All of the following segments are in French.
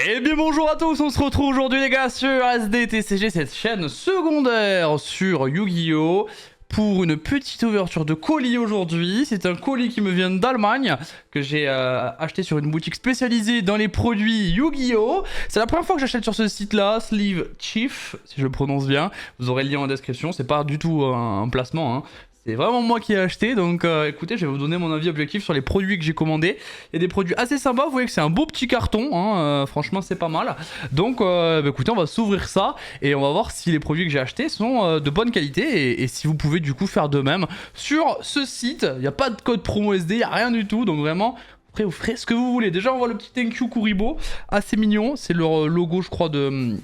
Eh bien bonjour à tous, on se retrouve aujourd'hui les gars sur SDTCG, cette chaîne secondaire sur Yu-Gi-Oh! Pour une petite ouverture de colis aujourd'hui. C'est un colis qui me vient d'Allemagne, que j'ai acheté sur une boutique spécialisée dans les produits Yu-Gi-Oh! C'est la première fois que j'achète sur ce site-là, Sleeve Chief, si je le prononce bien. Vous aurez le lien en description, c'est pas du tout un placement, hein. C'est vraiment moi qui ai acheté, donc écoutez, je vais vous donner mon avis objectif sur les produits que j'ai commandés. Il y a des produits assez sympas, vous voyez que c'est un beau petit carton, hein, franchement c'est pas mal. Donc écoutez, on va s'ouvrir ça et on va voir si les produits que j'ai achetés sont de bonne qualité et si vous pouvez du coup faire de même sur ce site. Il n'y a pas de code promo SD, il n'y a rien du tout, donc vraiment... Après vous ferez ce que vous voulez. Déjà on voit le petit thank you Kuribo, assez mignon, c'est leur logo je crois de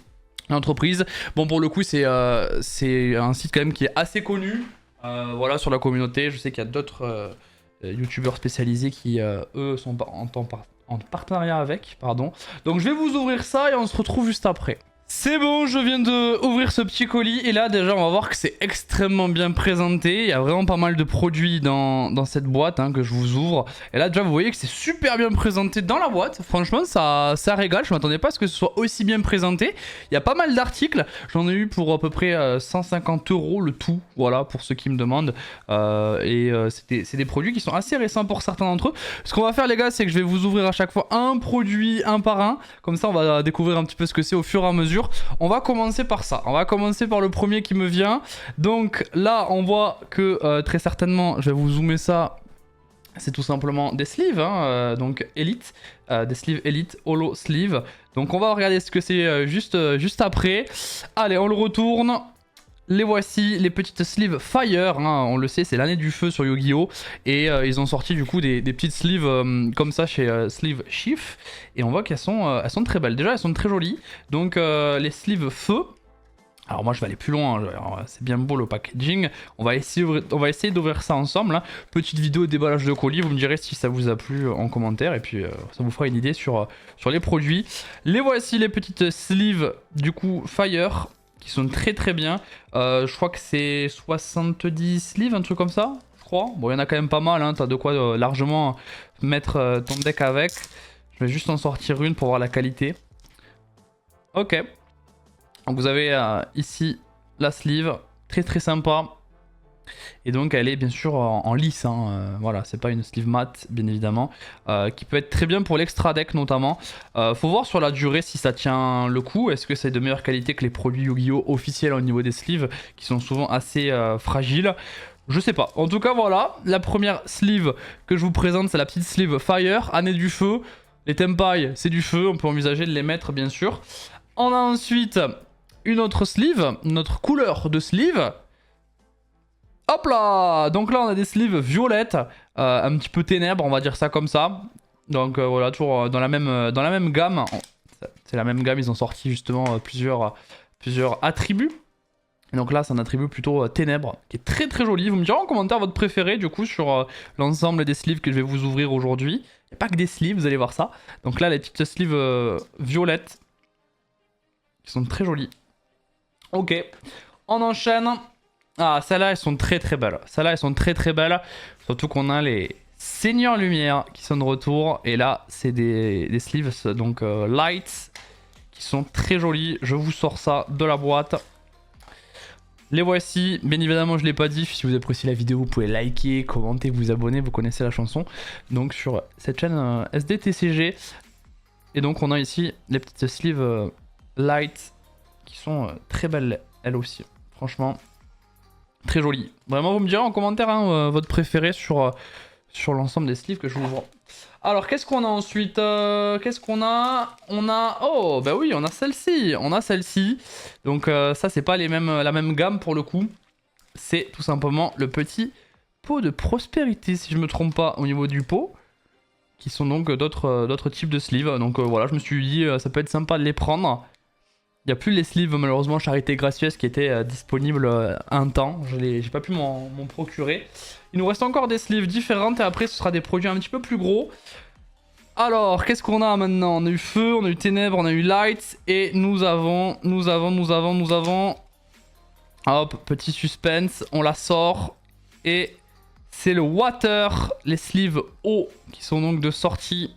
l'entreprise. Bon pour le coup c'est un site quand même qui est assez connu. Voilà, sur la communauté, je sais qu'il y a d'autres youtubeurs spécialisés qui, eux, sont en partenariat avec, pardon. Donc je vais vous ouvrir ça et on se retrouve juste après. C'est bon, je viens de ouvrir ce petit colis et là déjà on va voir que c'est extrêmement bien présenté. Il y a vraiment pas mal de produits dans cette boîte hein, que je vous ouvre. Et là déjà vous voyez que c'est super bien présenté dans la boîte. Franchement ça régale, je m'attendais pas à ce que ce soit aussi bien présenté. Il y a pas mal d'articles, j'en ai eu pour à peu près 150 € le tout, voilà pour ceux qui me demandent. C'est des produits qui sont assez récents pour certains d'entre eux. Ce qu'on va faire les gars c'est que je vais vous ouvrir à chaque fois un produit un par un. Comme ça on va découvrir un petit peu ce que c'est au fur et à mesure. On va commencer par ça. On va commencer par le premier qui me vient. Donc là, on voit que très certainement, je vais vous zoomer ça. C'est tout simplement des sleeves, hein, donc Elite, des sleeves Elite, Holo Sleeve. Donc on va regarder ce que c'est juste après. Allez, on le retourne. Les voici, les petites sleeves Fire, hein, on le sait, c'est l'année du feu sur Yu-Gi-Oh! Et ils ont sorti du coup des petites sleeves comme ça chez Sleeve Chief. Et on voit qu'elles sont très belles. Déjà, elles sont très jolies. Donc les sleeves feu. Alors moi je vais aller plus loin, hein. C'est bien beau le packaging. On va essayer d'ouvrir ça ensemble. Hein. Petite vidéo déballage de colis, vous me direz si ça vous a plu en commentaire. Et puis ça vous fera une idée sur les produits. Les voici les petites sleeves du coup Fire. Qui sont très très bien. Je crois que c'est 70 sleeves, un truc comme ça, je crois. Bon, il y en a quand même pas mal, hein. T'as de quoi largement mettre ton deck avec. Je vais juste en sortir une pour voir la qualité. Ok. Donc vous avez ici la sleeve, très très sympa. Et donc elle est bien sûr en lisse, hein. Voilà, c'est pas une sleeve mat bien évidemment, qui peut être très bien pour l'extra deck notamment. Faut voir sur la durée si ça tient le coup, est-ce que c'est de meilleure qualité que les produits Yu-Gi-Oh! Officiels au niveau des sleeves, qui sont souvent assez fragiles. Je sais pas, en tout cas voilà, la première sleeve que je vous présente c'est la petite sleeve Fire, année du feu. Les Tenpai c'est du feu, on peut envisager de les mettre bien sûr. On a ensuite une autre sleeve, une autre couleur de sleeve. Hop là! Donc là on a des sleeves violettes, un petit peu ténèbres, on va dire ça comme ça. Donc voilà, toujours dans la même gamme. C'est la même gamme, ils ont sorti justement plusieurs attributs. Et donc là c'est un attribut plutôt ténèbres, qui est très très joli. Vous me direz en commentaire votre préféré du coup sur l'ensemble des sleeves que je vais vous ouvrir aujourd'hui. Il n'y a pas que des sleeves, vous allez voir ça. Donc là les petites sleeves violettes, qui sont très jolies. Ok, on enchaîne. Ah, celles-là, elles sont très très belles. Celles-là, elles sont très très belles. Surtout qu'on a les Seigneurs Lumière qui sont de retour. Et là, c'est des sleeves, donc lights, qui sont très jolis. Je vous sors ça de la boîte. Les voici. Bien évidemment, je ne l'ai pas dit. Si vous appréciez la vidéo, vous pouvez liker, commenter, vous abonner. Vous connaissez la chanson. Donc sur cette chaîne SDTCG. Et donc, on a ici les petites sleeves lights qui sont très belles, elles aussi. Franchement... très joli. Vraiment, vous me direz en commentaire hein, votre préféré sur l'ensemble des sleeves que je vous ouvre. Alors, qu'est-ce qu'on a ensuite qu'est-ce qu'on a? On a... Oh, bah oui, on a celle-ci. On a celle-ci. Donc, ça, c'est pas la même gamme pour le coup. C'est tout simplement le petit pot de prospérité, si je me trompe pas, au niveau du pot. Qui sont donc d'autres types de sleeves. Donc, voilà, je me suis dit, ça peut être sympa de les prendre. Il n'y a plus les sleeves malheureusement Charité Gracieuse qui étaient disponibles un temps. J'ai pas pu m'en procurer. Il nous reste encore des sleeves différentes et après ce sera des produits un petit peu plus gros. Alors qu'est-ce qu'on a maintenant? On a eu Feu, on a eu Ténèbres, on a eu Lights et nous avons... Hop, petit suspense, on la sort. Et c'est le Water, les sleeves eau qui sont donc de sortie.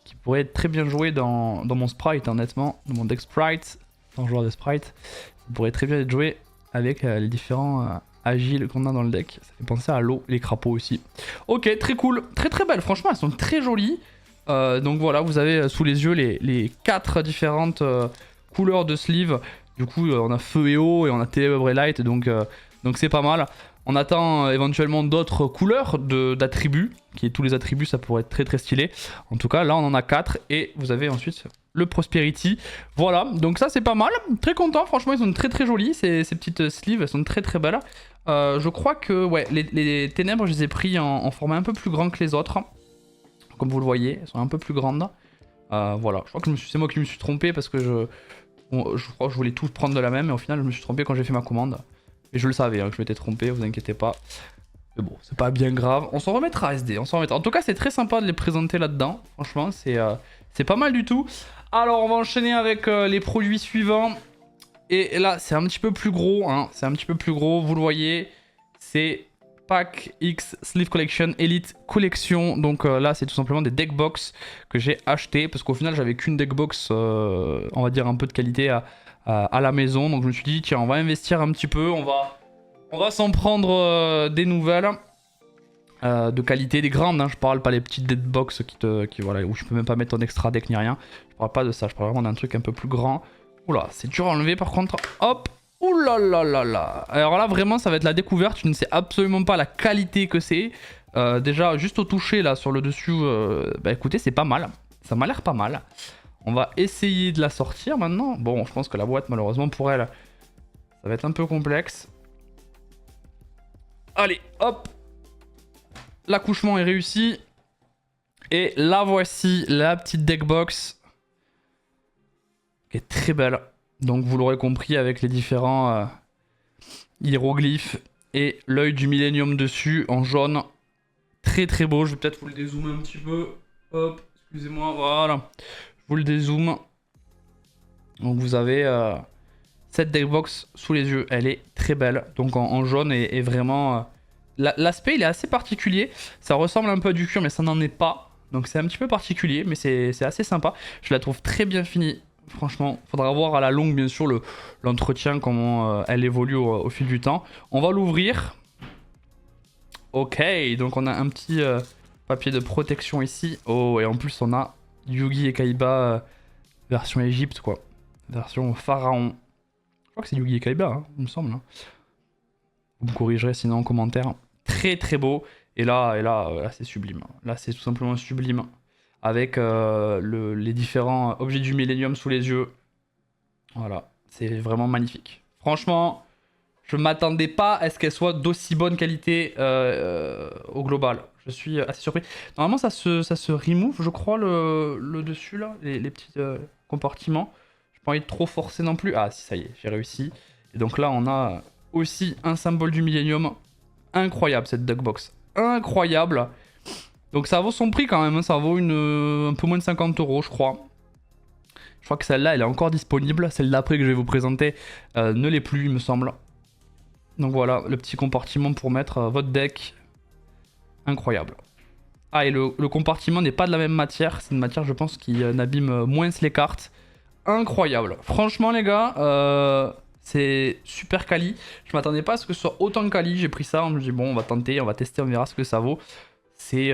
Qui pourrait être très bien joué dans mon sprite, honnêtement, dans mon deck sprite, dans le joueur de sprite. Ça pourrait très bien être joué avec les différents agiles qu'on a dans le deck. Ça fait penser à l'eau, les crapauds aussi. Ok, très cool, très très belles, franchement elles sont très jolies. Donc voilà, vous avez sous les yeux les 4 différentes couleurs de sleeve. Du coup, on a feu et eau et on a ténèbres et light, donc c'est pas mal. On attend éventuellement d'autres couleurs d'attributs, qui est tous les attributs, ça pourrait être très très stylé. En tout cas, là on en a 4 et vous avez ensuite le Prosperity. Voilà, donc ça c'est pas mal. Très content, franchement ils sont très très jolis, ces petites sleeves, elles sont très très belles. Je crois que ouais, les ténèbres, je les ai pris en format un peu plus grand que les autres. Comme vous le voyez, elles sont un peu plus grandes. Voilà, je crois que c'est moi qui me suis trompé parce que je crois que je voulais tous prendre de la même, et au final je me suis trompé quand j'ai fait ma commande. Et je le savais hein, que je m'étais trompé, vous inquiétez pas. Mais bon, c'est pas bien grave. On s'en remettra SD, on s'en remettra. En tout cas, c'est très sympa de les présenter là-dedans. Franchement, c'est pas mal du tout. Alors, on va enchaîner avec les produits suivants. Et là, c'est un petit peu plus gros. Hein. C'est un petit peu plus gros, vous le voyez. C'est Pack X Sleeve Collection Elite Collection. Donc là, c'est tout simplement des deck box que j'ai acheté. Parce qu'au final, j'avais qu'une deck box, on va dire un peu de qualité à la maison. Donc je me suis dit, tiens, on va investir un petit peu. On va s'en prendre des nouvelles de qualité, des grandes. Hein. Je parle pas les petites deck box voilà, où je peux même pas mettre en extra deck ni rien. Je parle pas de ça. Je parle vraiment d'un truc un peu plus grand. Oula, c'est dur à enlever par contre. Hop. Oulalala. Alors là, vraiment, ça va être la découverte. Je ne sais absolument pas la qualité que c'est. Déjà, juste au toucher, là, sur le dessus, bah écoutez, c'est pas mal. Ça m'a l'air pas mal. On va essayer de la sortir maintenant. Bon, je pense que la boîte, malheureusement, pour elle, ça va être un peu complexe. Allez, hop. L'accouchement est réussi. Et la voici, la petite deck box. Qui est très belle. Donc vous l'aurez compris avec les différents hiéroglyphes et l'œil du Millennium dessus en jaune. Très très beau. Je vais peut-être vous le dézoomer un petit peu. Hop, excusez-moi, voilà. Je vous le dézoome. Donc vous avez cette deckbox sous les yeux. Elle est très belle. Donc en jaune et vraiment... L'aspect il est assez particulier. Ça ressemble un peu à du cuir mais ça n'en est pas. Donc c'est un petit peu particulier mais c'est assez sympa. Je la trouve très bien finie. Franchement, faudra voir à la longue bien sûr l'entretien, comment elle évolue au fil du temps. On va l'ouvrir. Ok, donc on a un petit papier de protection ici. Oh, et en plus on a Yugi et Kaiba version Égypte quoi. Version pharaon. Je crois que c'est Yugi et Kaiba, hein, il me semble. Hein. Vous me corrigerez sinon en commentaire. Très très beau. Et là c'est sublime. Là c'est tout simplement sublime. Avec les différents objets du Millennium sous les yeux. Voilà, c'est vraiment magnifique. Franchement, je m'attendais pas à ce qu'elle soit d'aussi bonne qualité au global. Je suis assez surpris. Normalement, ça se remove, je crois, le dessus, là, les petits compartiments. J'ai pas envie de trop forcer non plus. Ah, si, ça y est, j'ai réussi. Et donc là, on a aussi un symbole du Millennium. Incroyable, cette Duckbox. Incroyable. Donc ça vaut son prix quand même, hein. Ça vaut un peu moins de 50 €, je crois. Je crois que celle-là, elle est encore disponible. Celle d'après que je vais vous présenter ne l'est plus, il me semble. Donc voilà, le petit compartiment pour mettre votre deck. Incroyable. Ah, et le compartiment n'est pas de la même matière. C'est une matière, je pense, qui n'abîme moins les cartes. Incroyable. Franchement, les gars, c'est super quali. Je m'attendais pas à ce que ce soit autant quali. J'ai pris ça, on me dit, bon, on va tenter, on va tester, on verra ce que ça vaut. C'est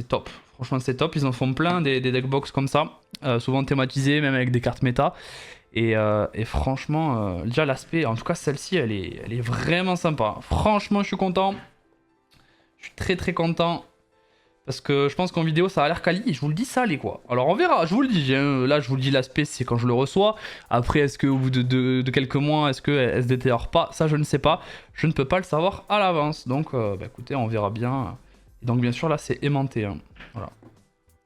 top. Franchement, c'est top. Ils en font plein des deckbox comme ça. Souvent thématisés, même avec des cartes méta. Et franchement, déjà l'aspect, en tout cas celle-ci, elle est vraiment sympa. Franchement, je suis content. Je suis très très content. Parce que je pense qu'en vidéo, ça a l'air quali. Je vous le dis, ça allait quoi. Alors on verra, je vous le dis. Là, je vous le dis, l'aspect, c'est quand je le reçois. Après, est-ce qu'au bout de quelques mois, est-ce qu'elle se détériore pas? Ça, je ne sais pas. Je ne peux pas le savoir à l'avance. Donc, bah, écoutez, on verra bien. Et donc, bien sûr, là, c'est aimanté. Hein. Voilà.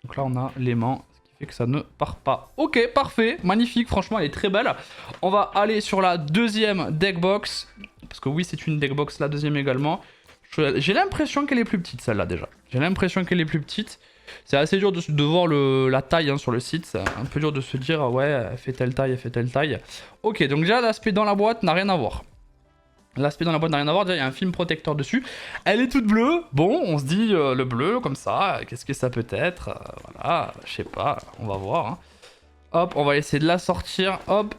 Donc là, on a l'aimant. Que ça ne part pas. Ok, parfait, magnifique, franchement elle est très belle. On va aller sur la deuxième deckbox, parce que oui c'est une deckbox, la deuxième également. J'ai l'impression qu'elle est plus petite celle-là déjà. J'ai l'impression qu'elle est plus petite. C'est assez dur de voir la taille hein, sur le site, c'est un peu dur de se dire ouais elle fait telle taille, elle fait telle taille. Ok, donc déjà l'aspect dans la boîte n'a rien à voir. L'aspect dans la boîte n'a rien à voir, déjà il y a un film protecteur dessus. Elle est toute bleue, bon on se dit le bleu comme ça, qu'est-ce que ça peut être, voilà, je sais pas, on va voir. Hein. Hop, on va essayer de la sortir, hop.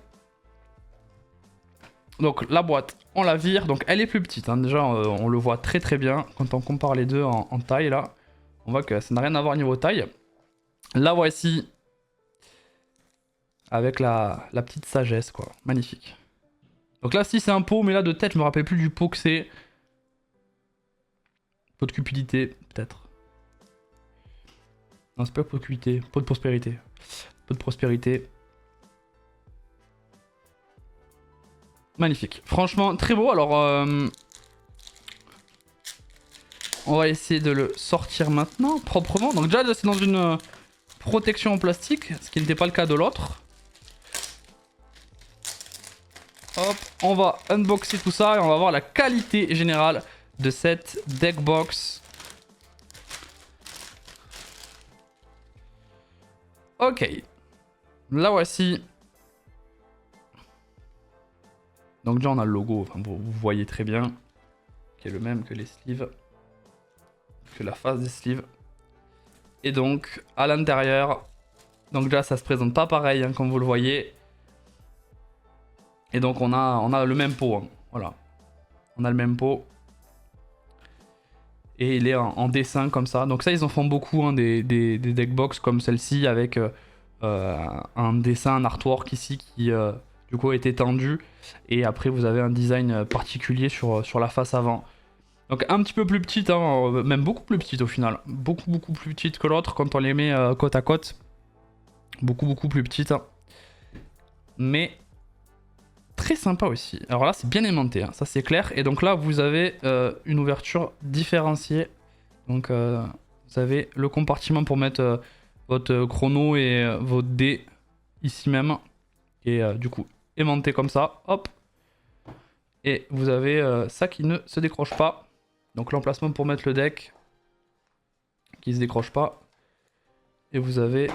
Donc la boîte, on la vire, donc elle est plus petite, hein. Déjà on le voit très très bien quand on compare les deux en taille là. On voit que ça n'a rien à voir niveau taille. La voici avec la petite sagesse quoi, magnifique. Donc là, si c'est un pot, mais là de tête, je me rappelle plus du pot que c'est. Pot de cupidité, peut-être. Non, c'est pas pot de cupidité, pot de prospérité. Pot de prospérité. Magnifique. Franchement, très beau. Alors, on va essayer de le sortir maintenant, proprement. Donc déjà, c'est dans une protection en plastique, ce qui n'était pas le cas de l'autre. Hop, on va unboxer tout ça et on va voir la qualité générale de cette deck box. Ok, la voici. Donc déjà on a le logo, enfin, vous voyez très bien, qui est le même que les sleeves, que la face des sleeves. Et donc à l'intérieur, donc déjà ça se présente pas pareil hein, comme vous le voyez. Et donc on a le même pot, hein. Voilà. On a le même pot. Et il est en dessin comme ça. Donc ça ils en font beaucoup, hein, des deckbox comme celle-ci avec un dessin, un artwork ici qui du coup est étendu. Et après vous avez un design particulier sur la face avant. Donc un petit peu plus petite, hein, même beaucoup plus petite au final. Beaucoup plus petite que l'autre quand on les met côte à côte. Beaucoup plus petite. Hein. Mais... très sympa aussi. Alors là, c'est bien aimanté, hein, ça c'est clair. Et donc là, vous avez une ouverture différenciée. Donc vous avez le compartiment pour mettre votre chrono et votre dés ici même. Et du coup, aimanté comme ça. Hop. Et vous avez ça qui ne se décroche pas. Donc l'emplacement pour mettre le deck qui se décroche pas. Et vous avez...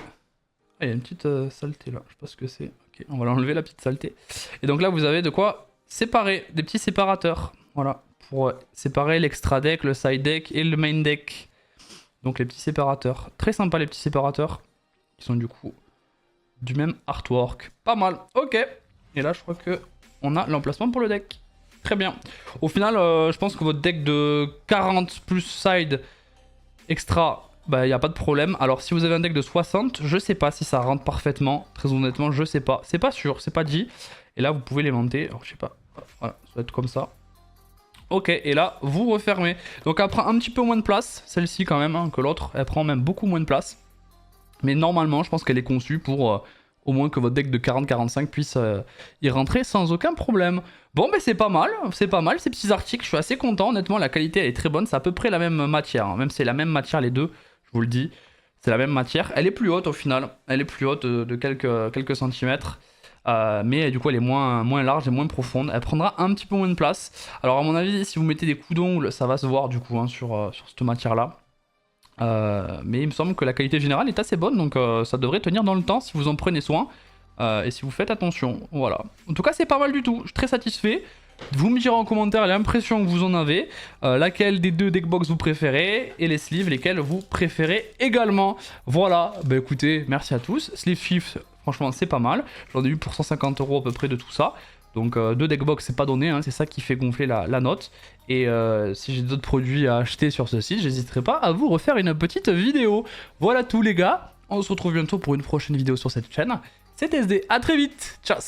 ah, il y a une petite saleté là, je sais pas ce que c'est. Ok, on va l'enlever la petite saleté. Et donc là vous avez de quoi séparer, des petits séparateurs. Voilà, pour séparer l'extra deck, le side deck et le main deck. Donc les petits séparateurs. Très sympa les petits séparateurs. Qui sont du coup du même artwork. Pas mal, ok. Et là je crois que on a l'emplacement pour le deck. Très bien. Au final, je pense que votre deck de 40 plus side extra... bah y a pas de problème. Alors si vous avez un deck de 60, je sais pas si ça rentre parfaitement. Très honnêtement, je sais pas. C'est pas sûr, c'est pas dit. Et là vous pouvez les monter. Alors je sais pas. Voilà, ça va être comme ça. Ok, et là vous refermez. Donc elle prend un petit peu moins de place, celle-ci quand même, hein, que l'autre. Elle prend même beaucoup moins de place. Mais normalement, je pense qu'elle est conçue pour au moins que votre deck de 40-45 puisse y rentrer sans aucun problème. Bon, mais c'est pas mal ces petits articles. Je suis assez content, honnêtement, la qualité elle est très bonne. C'est à peu près la même matière, hein. Même si c'est la même matière les deux. Je vous le dis, c'est la même matière. Elle est plus haute au final. Elle est plus haute de quelques centimètres. Mais du coup, elle est moins large et moins profonde. Elle prendra un petit peu moins de place. Alors, à mon avis, si vous mettez des coups d'ongles, ça va se voir du coup hein, sur cette matière-là. Mais il me semble que la qualité générale est assez bonne. Donc, ça devrait tenir dans le temps si vous en prenez soin. Et si vous faites attention. Voilà. En tout cas, c'est pas mal du tout. Je suis très satisfait. Vous me direz en commentaire l'impression que vous en avez, laquelle des deux deckbox vous préférez, et les sleeves lesquels vous préférez également. Voilà, bah écoutez, merci à tous. Sleeve Shift, franchement c'est pas mal. J'en ai eu pour 150 € à peu près de tout ça. Donc deux deckbox c'est pas donné, hein, c'est ça qui fait gonfler la note. Et si j'ai d'autres produits à acheter sur ce site, j'hésiterai pas à vous refaire une petite vidéo. Voilà tout les gars, on se retrouve bientôt pour une prochaine vidéo sur cette chaîne. C'était SD, à très vite, ciao.